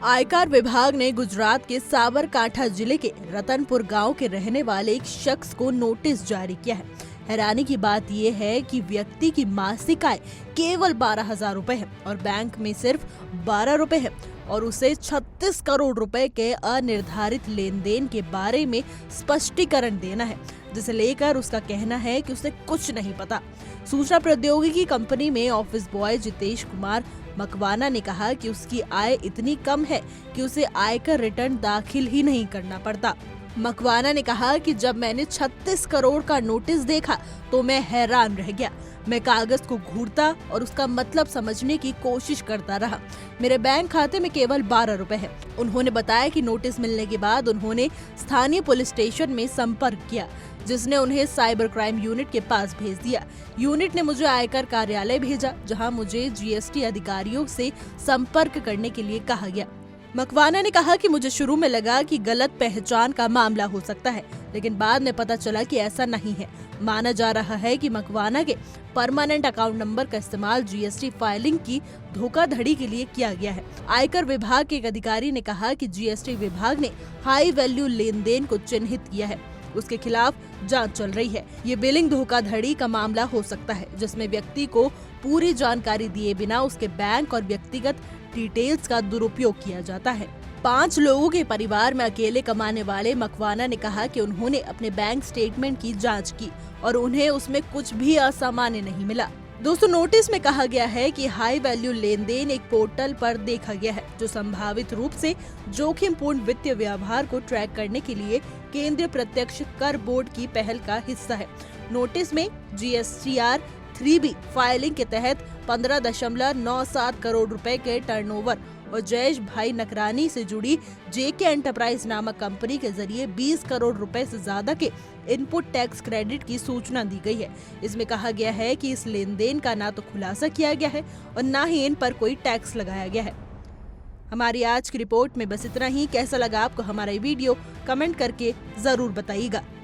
आयकर विभाग ने गुजरात के साबरकांठा जिले के रतनपुर गांव के रहने वाले एक शख्स को नोटिस जारी किया है। हैरानी की बात यह है कि व्यक्ति की मासिक आय केवल 12,000 रुपए है और बैंक में सिर्फ 12 रुपए है और उसे 36 करोड़ रुपए के अनिर्धारित लेन देन के बारे में स्पष्टीकरण देना है, जिसे लेकर उसका कहना है कि उसे कुछ नहीं पता। सूचना प्रौद्योगिकी कंपनी में ऑफिस बॉय जितेश कुमार मकवाना ने कहा कि उसकी आय इतनी कम है कि उसे आयकर रिटर्न दाखिल ही नहीं करना पड़ता। मकवाना ने कहा कि जब मैंने 36 करोड़ का नोटिस देखा तो मैं हैरान रह गया। मैं कागज को घूरता और उसका मतलब समझने की कोशिश करता रहा। मेरे बैंक खाते में केवल 12 रुपए है। उन्होंने बताया कि नोटिस मिलने के बाद उन्होंने स्थानीय पुलिस स्टेशन में संपर्क किया, जिसने उन्हें साइबर क्राइम यूनिट के पास भेज दिया। यूनिट ने मुझे आयकर कार्यालय भेजा, जहां मुझे जीएसटी अधिकारियों से संपर्क करने के लिए कहा गया। मकवाना ने कहा कि मुझे शुरू में लगा कि गलत पहचान का मामला हो सकता है, लेकिन बाद में पता चला कि ऐसा नहीं है। माना जा रहा है कि मकवाना के परमानेंट अकाउंट नंबर का इस्तेमाल जीएसटी फाइलिंग की धोखाधड़ी के लिए किया गया है। आयकर विभाग के एक अधिकारी ने कहा कि जीएसटी विभाग ने हाई वैल्यू लेन देन को चिन्हित किया है, उसके खिलाफ जांच चल रही है। ये बिलिंग धोखाधड़ी का मामला हो सकता है, जिसमें व्यक्ति को पूरी जानकारी दिए बिना उसके बैंक और व्यक्तिगत डिटेल्स का दुरुपयोग किया जाता है। 5 लोगों के परिवार में अकेले कमाने वाले मकवाना ने कहा कि उन्होंने अपने बैंक स्टेटमेंट की जांच की और उन्हें उसमें कुछ भी असामान्य नहीं मिला। दोस्तों, नोटिस में कहा गया है कि हाई वैल्यू लेन देन एक पोर्टल पर देखा गया है, जो संभावित रूप से जोखिमपूर्ण वित्तीय व्यवहार को ट्रैक करने के लिए केंद्रीय प्रत्यक्ष कर बोर्ड की पहल का हिस्सा है। नोटिस में जीएसटीआर 3B फाइलिंग के तहत 15.97 करोड़ रुपए के टर्नओवर और जयेश भाई नकरानी से जुड़ी जेके एंटरप्राइज नामक कंपनी के जरिए 20 करोड़ रुपए से ज्यादा के इनपुट टैक्स क्रेडिट की सूचना दी गई है। इसमें कहा गया है कि इस लेन देन का ना तो खुलासा किया गया है और ना ही इन पर कोई टैक्स लगाया गया है। हमारी आज की रिपोर्ट में बस इतना ही। कैसा लगा आपको हमारा ये वीडियो, कमेंट करके जरूर बताइएगा।